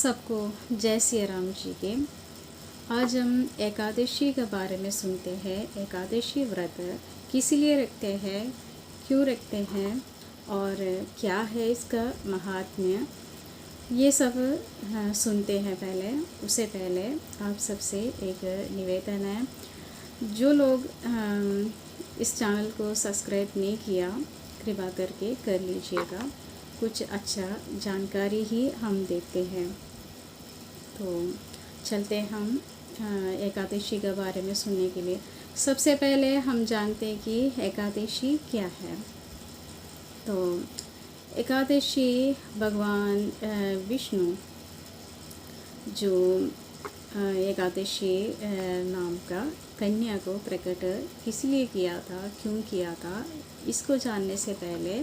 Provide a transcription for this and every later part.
सबको जय सिया राम जी के। आज हम एकादशी के बारे में सुनते हैं। एकादशी व्रत किस लिए रखते हैं, क्यों रखते हैं और क्या है इसका महात्म्य, ये सब सुनते हैं। उससे पहले आप सबसे एक निवेदन है, जो लोग इस चैनल को सब्सक्राइब नहीं किया कृपा करके कर लीजिएगा। कुछ अच्छा जानकारी ही हम देते हैं। तो चलते हम एकादशी के बारे में सुनने के लिए। सबसे पहले हम जानते हैं कि एकादशी क्या है। तो एकादशी भगवान विष्णु जो एकादशी नाम का कन्या को प्रकट किस लिए किया था, क्यों किया था, इसको जानने से पहले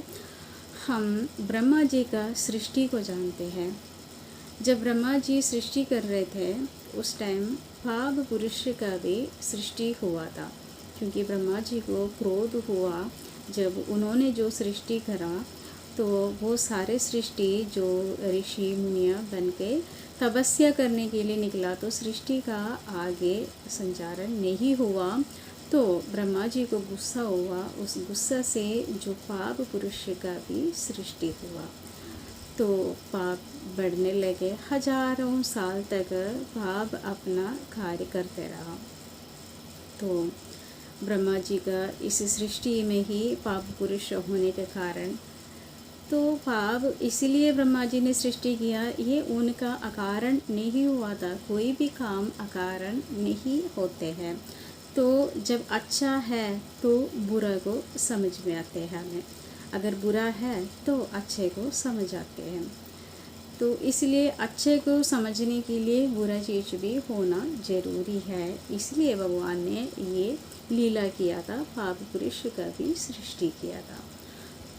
हम ब्रह्मा जी का सृष्टि को जानते हैं। जब ब्रह्मा जी सृष्टि कर रहे थे उस टाइम पाप पुरुष का भी सृष्टि हुआ था, क्योंकि ब्रह्मा जी को क्रोध हुआ जब उन्होंने जो सृष्टि करा। तो वो सारे सृष्टि जो ऋषि मुनिया बन के तपस्या करने के लिए निकला, तो सृष्टि का आगे संचारण नहीं हुआ। तो ब्रह्मा जी को गुस्सा हुआ, उस गुस्सा से जो पाप पुरुष का भी सृष्टि हुआ। तो पाप बढ़ने लगे, हजारों साल तक पाप अपना कार्य करते रहा। तो ब्रह्मा जी का इस सृष्टि में ही पाप पुरुष होने के कारण, तो पाप इसलिए ब्रह्मा जी ने सृष्टि किया, ये उनका अकारण नहीं हुआ था। कोई भी काम अकारण नहीं होते हैं। तो जब अच्छा है तो बुरा को समझ में आते हैं हमें, अगर बुरा है तो अच्छे को समझ आते हैं। तो इसलिए अच्छे को समझने के लिए बुरा चीज़ भी होना ज़रूरी है। इसलिए भगवान ने ये लीला किया था, पाप पुरुष का भी सृष्टि किया था।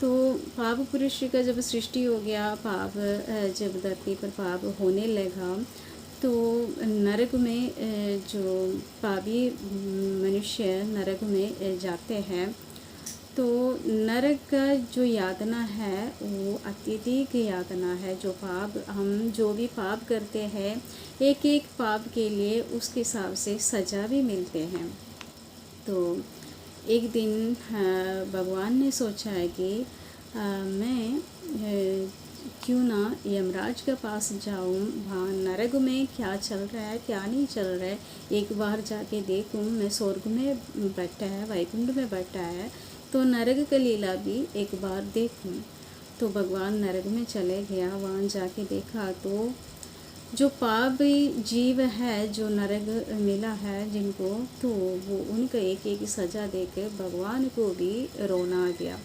तो पाप पुरुष का जब सृष्टि हो गया, पाप जब धरती पर पाप होने लगा, तो नरक में जो पापी मनुष्य नरक में जाते हैं, तो नरक का जो यातना है वो अत्यधिक यातना है। जो पाप हम जो भी पाप करते हैं, एक एक पाप के लिए उसके हिसाब से सज़ा भी मिलते हैं। तो एक दिन भगवान ने सोचा है कि मैं क्यों ना यमराज के पास जाऊं, वहाँ नरक में क्या चल रहा है क्या नहीं चल रहा है, एक बार जाके देखूं। मैं स्वर्ग में बैठा है, वैकुंठ में बैठा है, तो नरक का लीला भी एक बार देखूं। तो भगवान नरक में चले गया, वहाँ जाके देखा तो जो पापी जीव है, जो नरक मिला है जिनको, तो वो उनका एक एक सज़ा देकर भगवान को भी रोना आ गया,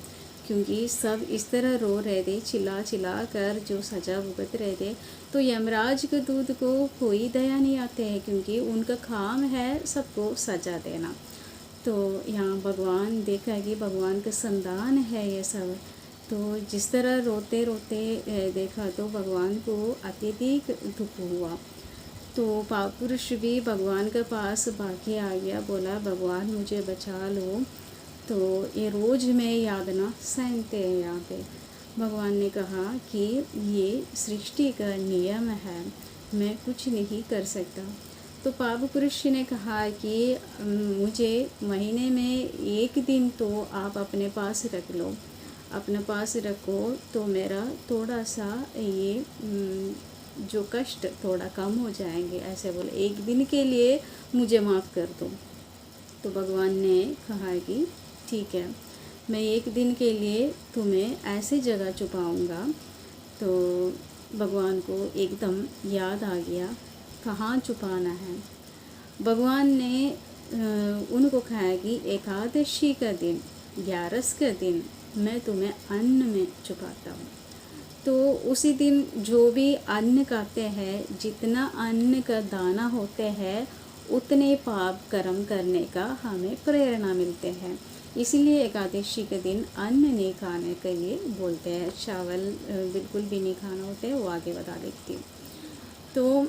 क्योंकि सब इस तरह रो रहे थे, चिल्ला चिल्ला कर जो सज़ा भुगत रहे थे। तो यमराज के दूत को कोई दया नहीं आते हैं, क्योंकि उनका काम है सबको सज़ा देना। तो यहाँ भगवान देखा कि भगवान का संतान है ये सब। तो जिस तरह रोते रोते देखा तो भगवान को अत्यधिक दुख हुआ। तो पाप पुरुष भी भगवान के पास भागे आ गया, बोला भगवान मुझे बचा लो। तो ये रोज़ में यातना सहते हैं यहाँ पे। भगवान ने कहा कि ये सृष्टि का नियम है, मैं कुछ नहीं कर सकता। तो पाप पुरुष ने कहा कि मुझे महीने में एक दिन तो आप अपने पास रख लो, अपने पास रखो, तो मेरा थोड़ा सा ये जो कष्ट थोड़ा कम हो जाएंगे, ऐसे बोले, एक दिन के लिए मुझे माफ़ कर दो। तो भगवान ने कहा कि ठीक है, मैं एक दिन के लिए तुम्हें ऐसी जगह छुपाऊंगा। तो भगवान को एकदम याद आ गया कहाँ छुपाना है। भगवान ने उनको कहा कि एकादशी का दिन, 11 का दिन मैं तुम्हें अन्न में छुपाता हूँ। तो उसी दिन जो भी अन्न खाते हैं, जितना अन्न का दाना होते हैं, उतने पाप कर्म करने का हमें प्रेरणा मिलते हैं। इसीलिए एकादशी के दिन अन्न नहीं खाने के लिए बोलते हैं। चावल बिल्कुल भी नहीं खाना होते हैं, वो आगे बता देती हूँ। तो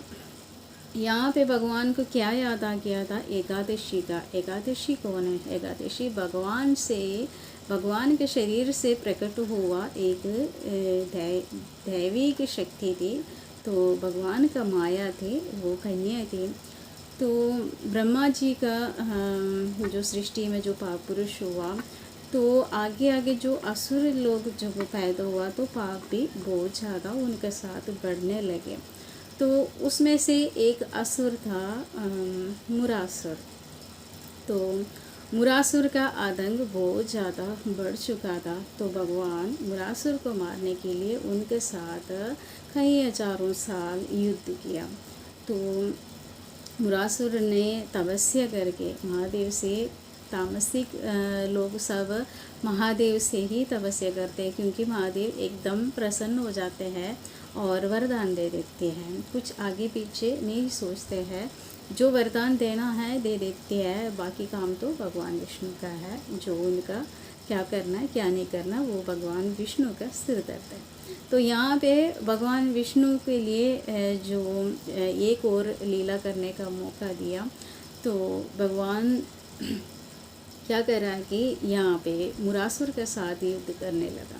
यहाँ पे भगवान को क्या याद आ गया था, एकादशी का। एकादशी कौन है? एकादशी भगवान से, भगवान के शरीर से प्रकट हुआ एक दैवी की शक्ति थी। तो भगवान का माया थे, वो कन्या थी। तो ब्रह्मा जी का जो सृष्टि में जो पाप पुरुष हुआ, तो आगे आगे जो असुर लोग जब पैदा हुआ तो पाप भी बहुत ज़्यादा उनके साथ बढ़ने लगे। तो उसमें से एक असुर था मुरासुर। तो मुरासुर का आतंक बहुत ज़्यादा बढ़ चुका था। तो भगवान मुरासुर को मारने के लिए उनके साथ कई हजारों साल युद्ध किया। तो मुरासुर ने तपस्या करके महादेव से, तामसिक लोग सब महादेव से ही तपस्या करते हैं, क्योंकि महादेव एकदम प्रसन्न हो जाते हैं और वरदान दे देते हैं, कुछ आगे पीछे नहीं सोचते हैं, जो वरदान देना है दे देते हैं, बाकी काम तो भगवान विष्णु का है, जो उनका क्या करना है क्या नहीं करना वो भगवान विष्णु का स्थिर करते हैं। तो यहाँ पे भगवान विष्णु के लिए जो एक और लीला करने का मौका दिया, तो भगवान क्या कर रहा है कि यहाँ पे मुरासुर के साथ युद्ध करने लगा।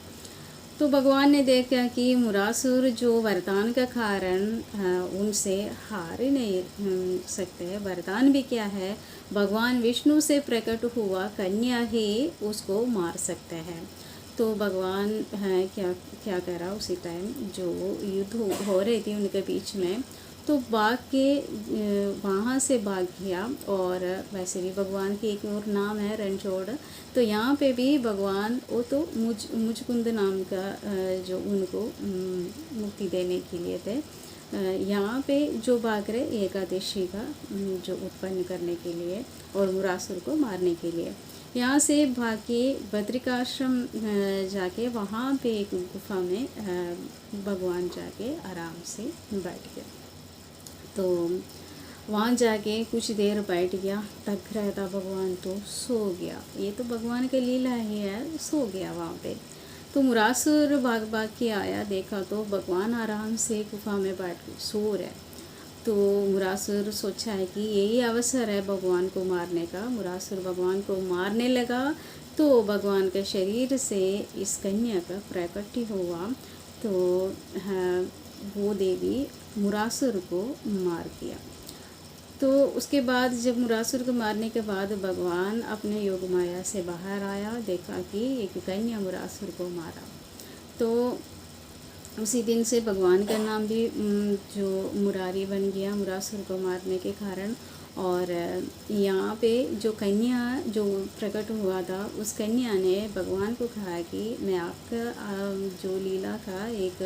तो भगवान ने देखा कि मुरासुर जो वरदान का कारण उनसे हार ही नहीं सकते हैं। वरदान भी क्या है, भगवान विष्णु से प्रकट हुआ कन्या ही उसको मार सकते हैं। तो भगवान क्या क्या करा, उसी टाइम जो युद्ध हो रही थी उनके बीच में, तो भाग के वहाँ से भाग गया। और वैसे भी भगवान की एक और नाम है रणछोड़। तो यहाँ पे भी भगवान वो तो मुचकुंद नाम का जो उनको मुक्ति देने के लिए थे, यहाँ पे जो भाग रहे एकादशी का जो उत्पन्न करने के लिए और मुरासुर को मारने के लिए। यहाँ से भाग के बद्रिकाश्रम जाके वहाँ पे एक गुफा में भगवान जाके आराम से बैठ गए। तो वहाँ जाके कुछ देर बैठ गया, थक रहा था भगवान तो सो गया। ये तो भगवान की लीला ही है, सो गया वहाँ पे। तो मुरासुर भाग भाग के आया, देखा तो भगवान आराम से गुफा में बैठ के सो रहे। तो मुरासुर सोचा है कि यही अवसर है भगवान को मारने का। मुरासुर भगवान को मारने लगा तो भगवान के शरीर से इस कन्या का प्रकट हुआ। तो वो देवी मुरासुर को मार दिया। तो उसके बाद जब मुरासुर को मारने के बाद भगवान अपने योग माया से बाहर आया, देखा कि एक कन्या मुरासुर को मारा। तो उसी दिन से भगवान का नाम भी जो मुरारी बन गया मुरासुर को मारने के कारण। और यहाँ पे जो कन्या जो प्रकट हुआ था, उस कन्या ने भगवान को कहा कि मैं आपका जो लीला का एक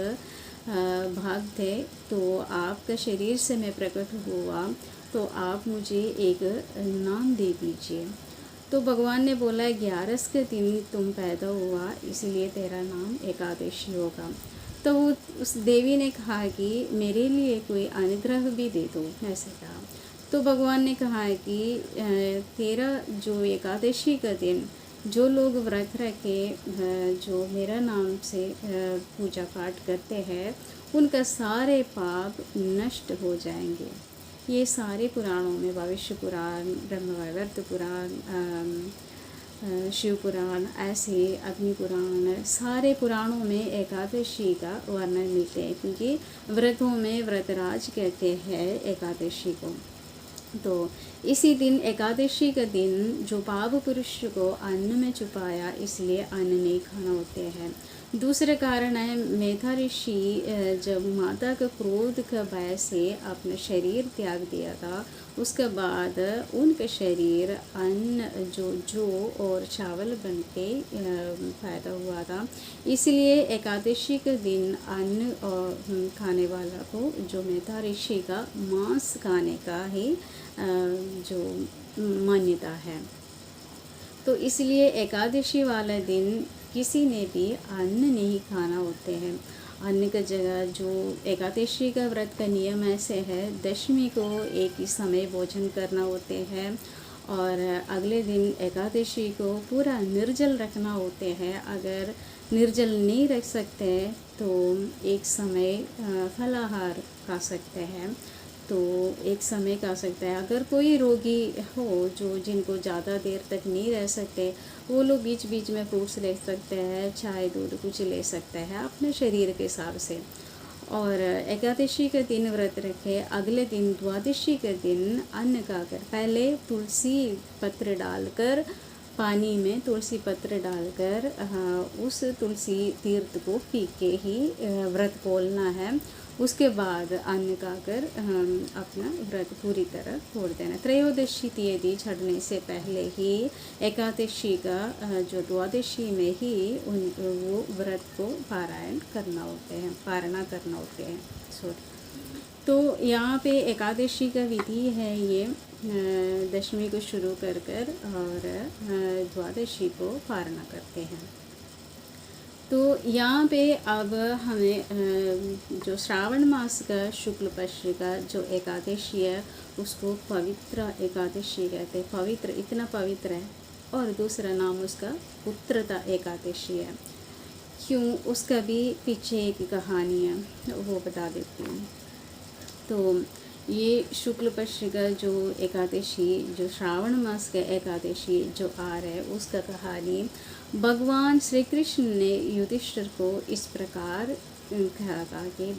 भाग थे, तो आपका शरीर से मैं प्रकट हुआ, तो आप मुझे एक नाम दे दीजिए। तो भगवान ने बोला 11 के दिन तुम पैदा हुआ, इसलिए तेरा नाम एकादशी होगा। तो उस देवी ने कहा कि मेरे लिए कोई अनुग्रह भी दे दो, ऐसे कहा। तो भगवान ने कहा है कि तेरा जो एकादशी का दिन जो लोग व्रत रखे, जो मेरा नाम से पूजा पाठ करते हैं, उनका सारे पाप नष्ट हो जाएंगे। ये सारे पुराणों में, भविष्य पुराण, ब्रह्मवैवर्त पुराण, शिव पुराण, ऐसे अग्नि पुराण, सारे पुराणों में एकादशी का वर्णन मिलते हैं, क्योंकि व्रतों में व्रतराज कहते हैं एकादशी को। तो इसी दिन एकादशी का दिन जो पाप पुरुष को अन्न में छुपाया, इसलिए अन्न नहीं खाना होते हैं। दूसरा कारण है मेधा ऋषि जब माता का क्रोध का भय से अपना शरीर त्याग दिया था, उसके बाद उनका शरीर अन्न जो और चावल बन के पैदा हुआ था। इसलिए एकादशी के दिन अन्न और खाने वाला को जो मेधा ऋषि का मांस खाने का ही जो मान्यता है। तो इसलिए एकादशी वाला दिन किसी ने भी अन्न नहीं खाना होते हैं। अन्न का जगह जो एकादशी का व्रत का नियम ऐसे है, दशमी को एक ही समय भोजन करना होते हैं और अगले दिन एकादशी को पूरा निर्जल रखना होते हैं। अगर निर्जल नहीं रख सकते तो एक समय फलाहार खा सकते हैं, तो एक समय खा सकता है। अगर कोई रोगी हो जो जिनको ज़्यादा देर तक नहीं रह सकते, वो लोग बीच बीच में फ्रूट्स ले सकते हैं, चाय दूध कुछ ले सकते हैं अपने शरीर के हिसाब से। और एकादशी के दिन व्रत रखे, अगले दिन द्वादशी के दिन अन्न खाकर, पहले तुलसी पत्र डालकर, पानी में तुलसी पत्र डालकर उस तुलसी तीर्थ को पी के ही व्रत खोलना है। उसके बाद अन्न खाकर अपना व्रत पूरी तरह छोड़ देना। त्रयोदशी तीयति चढ़ने से पहले ही एकादशी का जो द्वादशी में ही वो व्रत को पारायण करना होते हैं तो यहाँ पे एकादशी का विधि है ये, दशमी को शुरू कर और द्वादशी को पारणा करते हैं। तो यहाँ पे अब हमें जो श्रावण मास का शुक्ल पक्ष का जो एकादशी है उसको पवित्र एकादशी कहते हैं। पवित्र, इतना पवित्र है। और दूसरा नाम उसका पुत्रता एकादशी है। क्यों, उसका भी पीछे एक कहानी है, वो बता देती हूँ। तो ये शुक्ल पक्ष का जो एकादशी, जो श्रावण मास का एकादशी जो आ रहा है, उसका कहानी भगवान श्री कृष्ण ने युधिष्ठिर को इस प्रकार कहा कि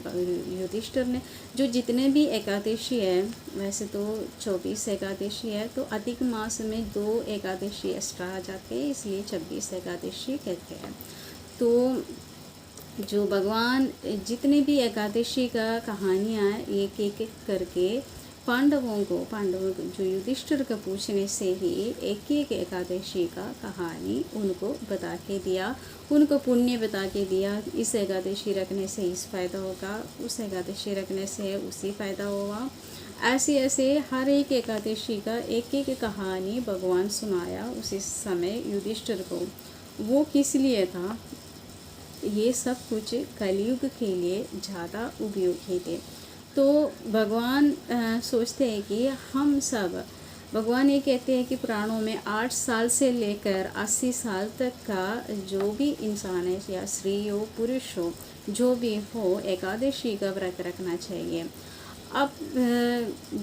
युधिष्ठिर ने जो जितने भी एकादशी है, वैसे तो 24 एकादशी है, तो अधिक मास में 2 एकादशी एक्स्ट्रा आ जाते हैं, इसलिए 26 एकादशी कहते हैं। तो जो भगवान जितने भी एकादशी का कहानियाँ एक एक करके पांडवों को जो युधिष्ठिर का पूछने से ही एक एक एकादशी का कहानी उनको बता के दिया, उनको पुण्य बता के दिया। इस एकादशी रखने से इस फ़ायदा होगा, उस एकादशी रखने से उसी फ़ायदा होगा। ऐसे हर एक एकादशी का एक एक कहानी भगवान सुनाया उसी समय युधिष्ठिर को। वो किस लिए था, ये सब कुछ कलयुग के लिए ज़्यादा उपयोगी थे। तो भगवान सोचते हैं कि हम सब, भगवान ये कहते हैं कि पुराणों में 8 साल से लेकर 80 साल तक का जो भी इंसान है, या स्त्री हो पुरुष हो, जो भी हो, एकादशी का व्रत रखना चाहिए। अब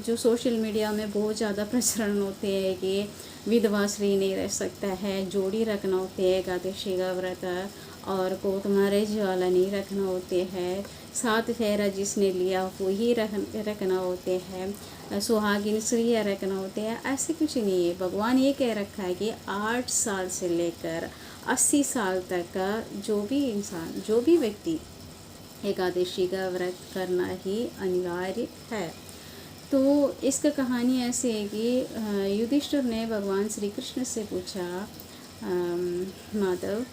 जो सोशल मीडिया में बहुत ज़्यादा प्रचलन होते हैं कि विधवा स्त्री नहीं रह सकता है, जोड़ी रखना होते हैं एकादशी का व्रत, और कोर्ट मैरिज वाला नहीं रखना होते हैं, 7 फेरा जिसने लिया वो ही रखना होते हैं, सुहागिन स्त्रियाँ रखना होते हैं। ऐसे कुछ नहीं है। भगवान ये कह रखा है कि 8 साल से लेकर 80 साल तक का जो भी इंसान, जो भी व्यक्ति एकादशी का व्रत करना ही अनिवार्य है। तो इसका कहानी ऐसे है कि युधिष्ठिर ने भगवान श्री कृष्ण से पूछा, माधव,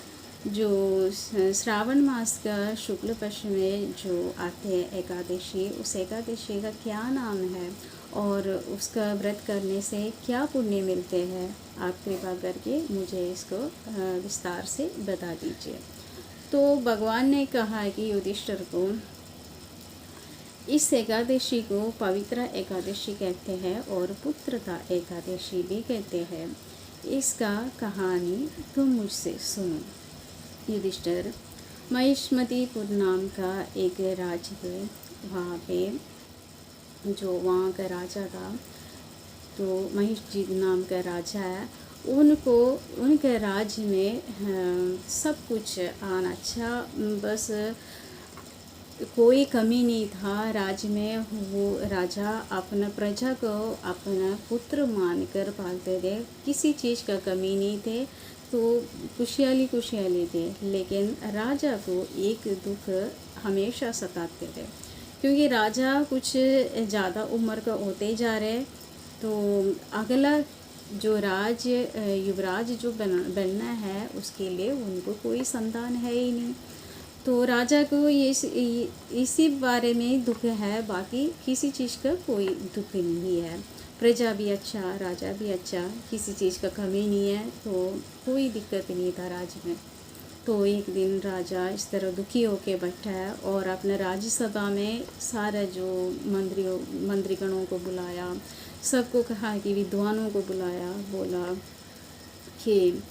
जो श्रावण मास का शुक्ल पक्ष में जो आते हैं एकादशी, उस एकादशी का क्या नाम है और उसका व्रत करने से क्या पुण्य मिलते हैं? आप कृपा करके मुझे इसको विस्तार से बता दीजिए। तो भगवान ने कहा कि युधिष्ठिर को, इस एकादशी को पवित्र एकादशी कहते हैं और पुत्रता एकादशी भी कहते हैं। इसका कहानी तुम मुझसे सुनो। युधिष्ठिर, महिष्मतीपुर नाम का एक राज्य है, वहाँ पे जो वहाँ का राजा था, तो महिष जी नाम का राजा है, उनको उनके राज्य में सब कुछ आना अच्छा, बस कोई कमी नहीं था राज्य में। वो राजा अपना प्रजा को अपना पुत्र मानकर पालते थे, किसी चीज़ का कमी नहीं थे, तो खुशहाली थे। लेकिन राजा को एक दुख हमेशा सताते थे, क्योंकि राजा कुछ ज़्यादा उम्र का होते जा रहे, तो अगला जो युवराज जो बनना है उसके लिए उनको कोई संतान है ही नहीं। तो राजा को ये इसी बारे में दुख है, बाकी किसी चीज़ का कोई दुख नहीं है। प्रजा भी अच्छा, राजा भी अच्छा, किसी चीज़ का कमी नहीं है, तो कोई दिक्कत नहीं था राज्य में। तो एक दिन राजा इस तरह दुखी होकर बैठा है और अपने राज्यसभा में सारे जो मंत्रीगणों को बुलाया, सबको कहा कि विद्वानों को बुलाया, बोला कि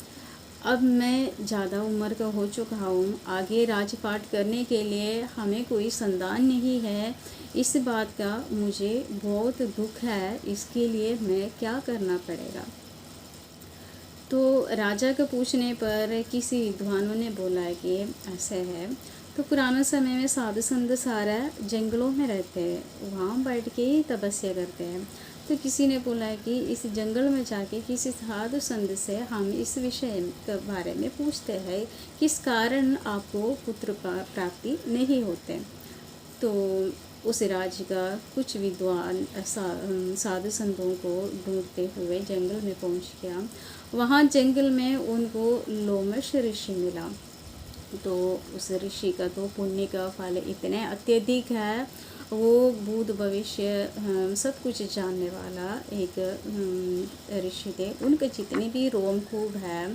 अब मैं ज़्यादा उम्र का हो चुका हूँ, आगे राजपाट करने के लिए हमें कोई संतान नहीं है, इस बात का मुझे बहुत दुख है, इसके लिए मैं क्या करना पड़ेगा? तो राजा के पूछने पर किसी विद्वानों ने बोला कि ऐसे है, तो पुराने समय में साधु संत सारा जंगलों में रहते हैं, वहाँ बैठ के ही तपस्या करते हैं। तो किसी ने बोला कि इस जंगल में जाके किसी साधु संत से हम इस विषय के बारे में पूछते हैं, किस कारण आपको पुत्र प्राप्ति नहीं होते। तो उस राज्य का कुछ विद्वान साधु संतों को ढूंढते हुए जंगल में पहुंच गया। वहाँ जंगल में उनको लोमश ऋषि मिला। तो उस ऋषि का तो पुण्य का फल इतने अत्यधिक है, वो भूत भविष्य सब कुछ जानने वाला एक ऋषि थे। उनके जितने भी रोमकूप है,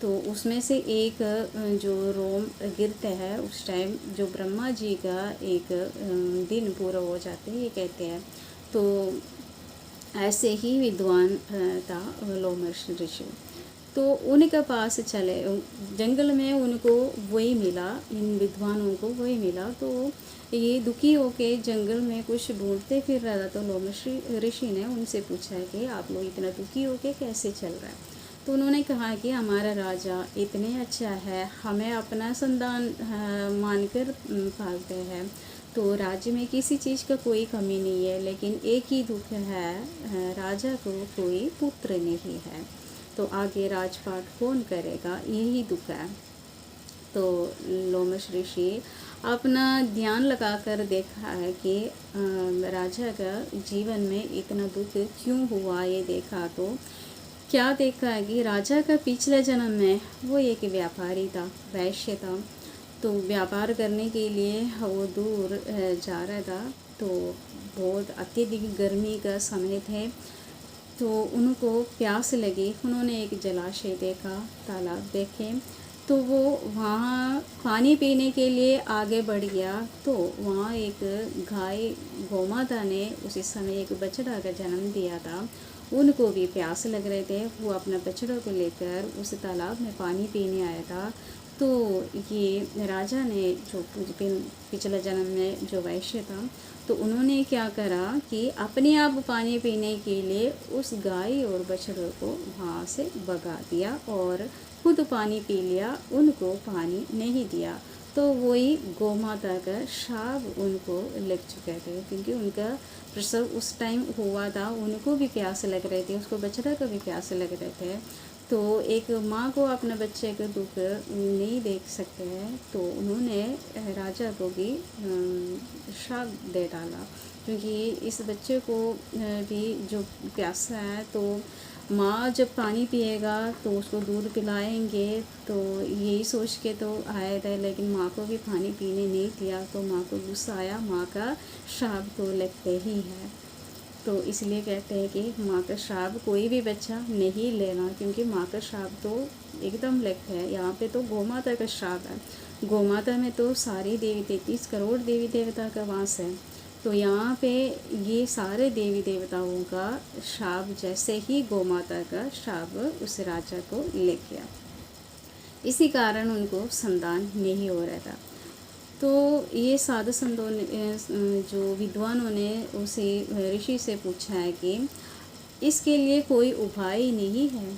तो उसमें से एक जो रोम गिरते हैं उस टाइम जो ब्रह्मा जी का एक दिन पूरा हो जाते हैं, ये कहते हैं। तो ऐसे ही विद्वान था लोमश ऋषि। तो उनके पास चले, जंगल में उनको वही मिला, इन विद्वानों को वही मिला। तो ये दुखी होके जंगल में कुछ ढूंढते फिर रहा था। तो लोमश ऋषि ने उनसे पूछा कि आप लोग इतना दुखी होके कैसे चल रहा है। तो उन्होंने कहा कि हमारा राजा इतने अच्छा है, हमें अपना संतान मानकर पालते हैं। तो राज्य में किसी चीज़ का कोई कमी नहीं है, लेकिन एक ही दुख है, राजा को कोई पुत्र नहीं है। तो आगे राजपाट कौन करेगा, यही दुख है। तो लोमश ऋषि अपना ध्यान लगाकर देखा है कि राजा का जीवन में इतना दुख क्यों हुआ, ये देखा। तो क्या देखा है कि राजा का पिछले जन्म में वो एक व्यापारी था, वैश्य था। तो व्यापार करने के लिए वो दूर जा रहा था। तो बहुत अत्यधिक गर्मी का समय थे, तो उनको प्यास लगी। उन्होंने एक जलाशय देखा, तालाब देखे, तो वो वहाँ पानी पीने के लिए आगे बढ़ गया। तो वहाँ एक गाय गोमाता ने उसी समय एक बछड़ा का जन्म दिया था। उनको भी प्यास लग रहे थे, वो अपना बछड़ा को लेकर उस तालाब में पानी पीने आया था। तो ये राजा ने जो पिछले जन्म में जो वैश्य था, तो उन्होंने क्या करा कि अपने आप पानी पीने के लिए उस गाय और बछड़े को वहाँ से भगा दिया और खुद पानी पी लिया, उनको पानी नहीं दिया। तो वही गोमाता का शाप उनको लग चुके थे, क्योंकि उनका प्रसव उस टाइम हुआ था, उनको भी प्यास लग रही थी, उसको बछड़ा को भी प्यास लग रहे थे। तो एक माँ को अपने बच्चे का दुख नहीं देख सकते हैं, तो उन्होंने राजा को भी श्राप दे डाला, क्योंकि इस बच्चे को भी जो प्यासा है, तो माँ जब पानी पिएगा तो उसको दूध पिलाएंगे, तो यही सोच के तो आए थे, लेकिन माँ को भी पानी पीने नहीं दिया। तो माँ को गुस्सा आया, माँ का श्राप तो लगते ही है। तो इसलिए कहते हैं कि माँ का श्राप कोई भी बच्चा नहीं लेना, क्योंकि माँ का श्राप तो एकदम लगता है। यहाँ पे तो गोमाता का श्राप है। गोमाता में तो सारी देवी 33 करोड़ देवी देवता का वास है। तो यहाँ पे ये सारे देवी देवताओं का श्राप जैसे ही गोमाता का श्राप उस राजा को ले गया, इसी कारण उनको संतान नहीं हो रहा था। तो ये साधु संतों ने, जो विद्वानों ने उसे ऋषि से पूछा है कि इसके लिए कोई उपाय नहीं है,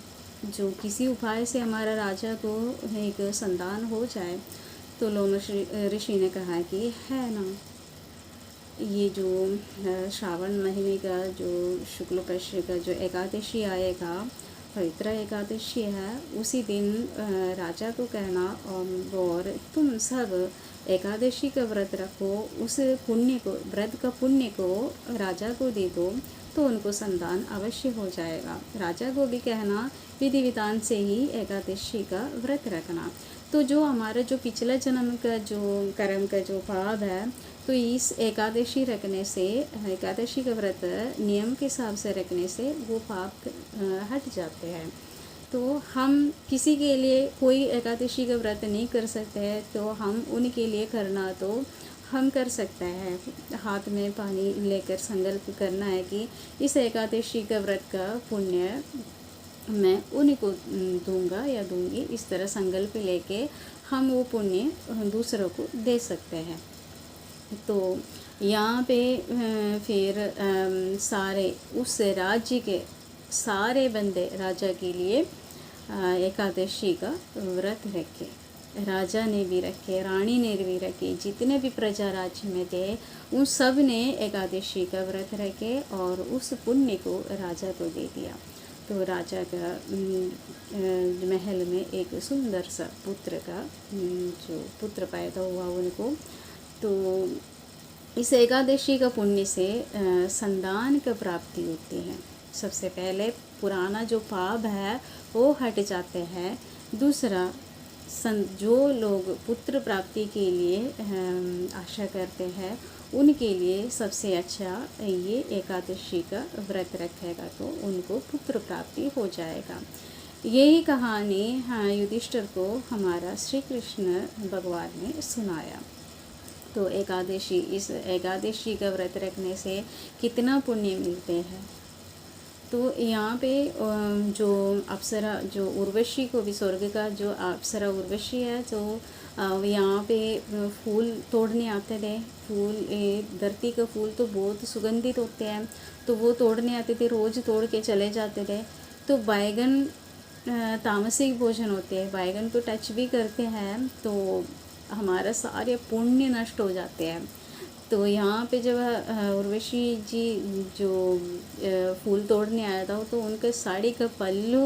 जो किसी उपाय से हमारा राजा को एक संतान हो जाए। तो लोमश ऋषि ने कहा कि है ना, ये जो श्रावण महीने का जो शुक्ल पक्ष का जो एकादशी आएगा, पवित्र एकादशी है, उसी दिन राजा को कहना और तुम सब एकादशी का व्रत रखो, उस पुण्य को, व्रत का पुण्य को राजा को दे दो, तो उनको संतान अवश्य हो जाएगा। राजा को भी कहना विधि विधान से ही एकादशी का व्रत रखना। तो जो हमारा जो पिछला जन्म का जो कर्म का जो पाप है, तो इस एकादशी रखने से, एकादशी का व्रत नियम के हिसाब से रखने से वो पाप हट जाते हैं। तो हम किसी के लिए कोई एकादशी का व्रत नहीं कर सकते हैं, तो हम उनके लिए करना तो हम कर सकते हैं। हाथ में पानी लेकर संकल्प करना है कि इस एकादशी का व्रत का पुण्य मैं उन्हीं को दूंगा या दूंगी, इस तरह संकल्प लेके हम वो पुण्य दूसरों को दे सकते हैं। तो यहाँ पे फिर सारे उस राज्य के सारे बंदे राजा के लिए एकादशी का व्रत रखे। राजा ने भी रखे, रानी ने भी रखे, जितने भी प्रजा राज्य में थे उन सब ने एकादशी का व्रत रखे और उस पुण्य को राजा को दे दिया। तो राजा का महल में एक सुंदर सा पुत्र का जो पुत्र पैदा हुआ उनको। तो इस एकादशी का पुण्य से संतान का प्राप्ति होती है। सबसे पहले पुराना जो पाप है वो हट जाते हैं। दूसरा, जो लोग पुत्र प्राप्ति के लिए आशा करते हैं उनके लिए सबसे अच्छा ये एकादशी का व्रत रखेगा तो उनको पुत्र प्राप्ति हो जाएगा। यही कहानी युधिष्ठिर को हमारा श्री कृष्ण भगवान ने सुनाया। तो इस एकादशी का व्रत रखने से कितना पुण्य मिलते हैं। तो यहाँ पे जो अप्सरा, जो उर्वशी को भी स्वर्ग का जो अप्सरा उर्वशी है, तो यहाँ पे फूल तोड़ने आते थे। धरती का फूल तो बहुत सुगंधित होते हैं, तो वो तोड़ने आते थे, रोज़ तोड़ के चले जाते थे। तो बैगन तामसिक भोजन होते हैं, बैगन को टच भी करते हैं तो हमारा सारे पुण्य नष्ट हो जाते हैं। तो यहाँ पे जब उर्वशी जी जो फूल तोड़ने आया था तो उनका साड़ी का पल्लू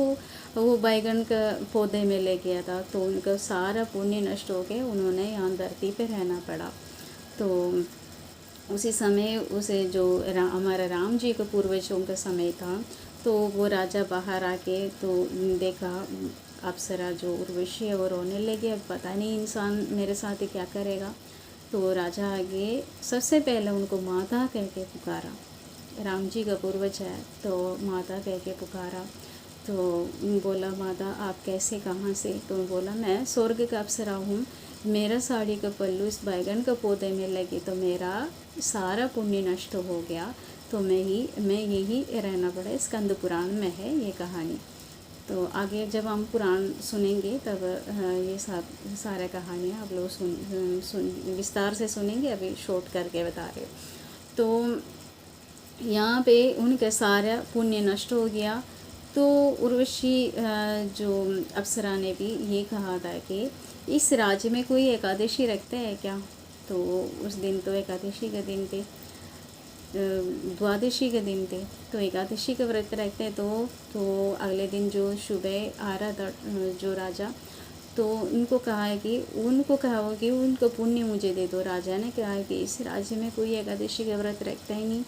वो बैगन का पौधे में ले गया था, तो उनका सारा पुण्य नष्ट हो गया, उन्होंने यहाँ धरती पे रहना पड़ा। तो उसी समय उसे जो हमारा राम जी का पूर्वजों का समय था, तो वो राजा बाहर आके तो देखा अप्सरा जो उर्वशी है वो रोने लगी। अब पता नहीं इंसान मेरे साथ क्या करेगा। तो राजा आगे सबसे पहले उनको माता कह के पुकारा। राम जी का पूर्वज है तो माता कह के पुकारा। तो बोला, माता आप कैसे, कहाँ से? तो बोला, मैं स्वर्ग का अप्सरा हूँ, मेरा साड़ी का पल्लू इस बैगन का पौधे में लगी तो मेरा सारा पुण्य नष्ट हो गया, तो मैं यही रहना पड़ा। स्कंद पुराण में है ये कहानी। तो आगे जब हम पुराण सुनेंगे तब ये सारा कहानी आप लोग सुन विस्तार से सुनेंगे। अभी शॉर्ट करके बता रहे। तो यहाँ पे उनका सारा पुण्य नष्ट हो गया। तो उर्वशी जो अप्सरा ने भी ये कहा था कि इस राज्य में कोई एकादशी रखता है क्या? तो उस दिन तो एकादशी के दिन थे, द्वादशी के दिन थे, तो एकादशी का व्रत रखते तो अगले दिन जो सुबह आ रहा था जो राजा, तो उनको कहा कि उनको पुण्य मुझे दे दो। राजा ने कहा कि इस राज्य में कोई एकादशी का व्रत रखता ही नहीं।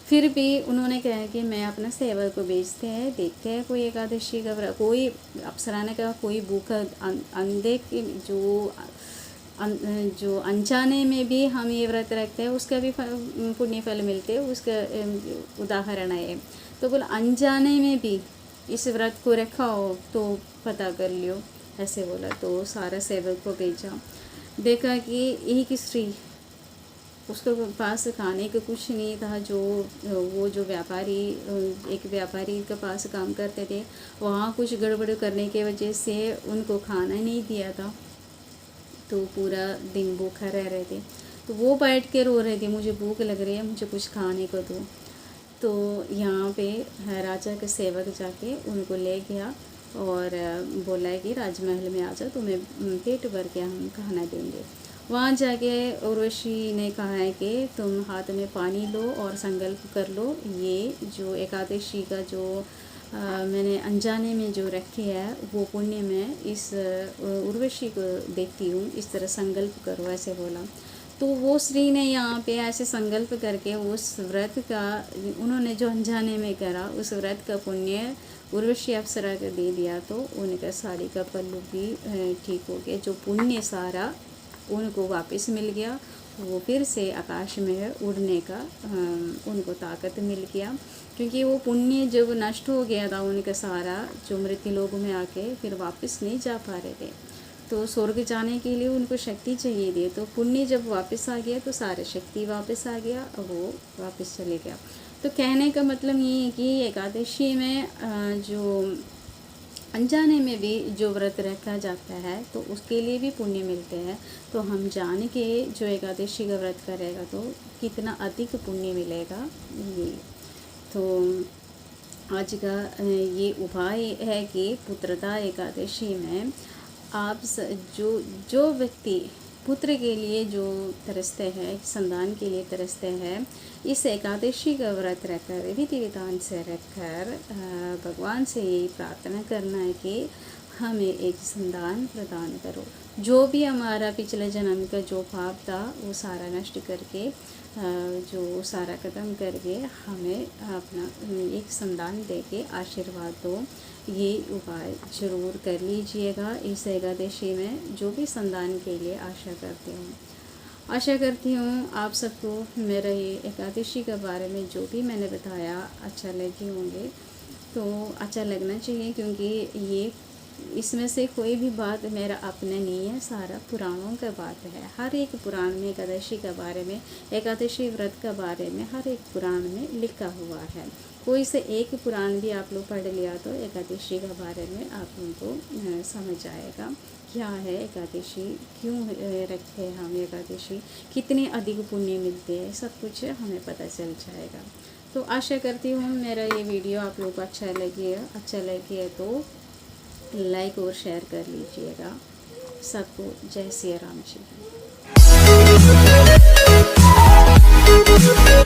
फिर भी उन्होंने कहा कि मैं अपना सेवक को भेजते हैं, देखते हैं कोई एकादशी का व्रत। कोई अप्सरा ने कहा कोई भूखा अंधे जो अनजाने में भी हम ये व्रत रखते हैं उसका भी पुण्य फल मिलते हैं, उसका उदाहरण है। तो बोला अनजाने में भी इस व्रत को रखा हो तो पता कर लियो, ऐसे बोला। तो सारा सेवक को भेजा, देखा कि एक स्त्री, उसके पास खाने का कुछ नहीं था। जो व्यापारी, एक व्यापारी के पास काम करते थे, वहाँ कुछ गड़बड़ करने की वजह से उनको खाना नहीं दिया था, तो पूरा दिन भूखा रह रहे थे। तो वो बैठ के रो रहे थे, मुझे भूख लग रही है, मुझे कुछ खाने को दो। तो यहाँ पे राजा के सेवक जाके उनको ले गया और बोला कि राजमहल में आ जाओ, तुम्हें पेट भर के हम खाना देंगे। वहाँ जाके उर्वशी ने कहा है कि तुम हाथ में पानी लो और संकल्प कर लो, ये जो एकादशी का जो मैंने अनजाने में जो रखी है वो पुण्य में इस उर्वशी को देती हूँ, इस तरह संकल्प करो, ऐसे बोला। तो वो स्त्री ने यहाँ पे ऐसे संकल्प करके उस व्रत का, उन्होंने जो अनजाने में करा उस व्रत का पुण्य उर्वशी अप्सरा को दे दिया, तो उनका साड़ी का पल्लू भी ठीक हो गया। जो पुण्य सारा उनको वापस मिल गया, वो फिर से आकाश में उड़ने का उनको ताकत मिल गया, क्योंकि वो पुण्य जब नष्ट हो गया था उनका सारा, जो मृत्यु लोक में आके फिर वापस नहीं जा पा रहे थे। तो स्वर्ग जाने के लिए उनको शक्ति चाहिए थी, तो पुण्य जब वापस आ गया तो सारा शक्ति वापस आ गया और वो वापस चले गया। तो कहने का मतलब ये है कि एकादशी में जो अनजाने में भी जो व्रत रखा जाता है तो उसके लिए भी पुण्य मिलते हैं। तो हम जान के जो एकादशी का व्रत करेगा तो कितना अधिक पुण्य मिलेगा। ये तो आज का ये उपाय है कि पुत्रदा एकादशी में जो व्यक्ति पुत्र के लिए जो तरसते हैं, संतान के लिए तरसते हैं, इस एकादशी का व्रत रखकर, विधि विधान से रखकर भगवान से यही प्रार्थना करना है कि हमें एक संतान प्रदान करो। जो भी हमारा पिछले जन्म का जो पाप था वो सारा नष्ट करके, जो सारा खत्म करके हमें अपना एक संतान दे के आशीर्वाद दो। ये उपाय ज़रूर कर लीजिएगा इस एकादशी में। जो भी संतान के लिए आशा करती हूँ आप सबको मेरा ये एकादशी के बारे में जो भी मैंने बताया अच्छा लगे होंगे। तो अच्छा लगना चाहिए, क्योंकि ये इसमें से कोई भी बात मेरा अपना नहीं है, सारा पुराणों का बात है। हर एक पुराण में एकादशी के बारे में, एकादशी व्रत के बारे में हर एक पुराण में लिखा हुआ है। कोई से एक पुराण भी आप लोग पढ़ लिया तो एकादशी के बारे में आप लोगों को समझ आएगा क्या है एकादशी, क्यों रखते हैं हम एकादशी, कितने अधिक पुण्य मिलते हैं, सब कुछ हमें पता चल जाएगा। तो आशा करती हूँ मेरा ये वीडियो आप लोग को अच्छा लगे तो लाइक और शेयर कर लीजिएगा। सबको जय सिया राम जी।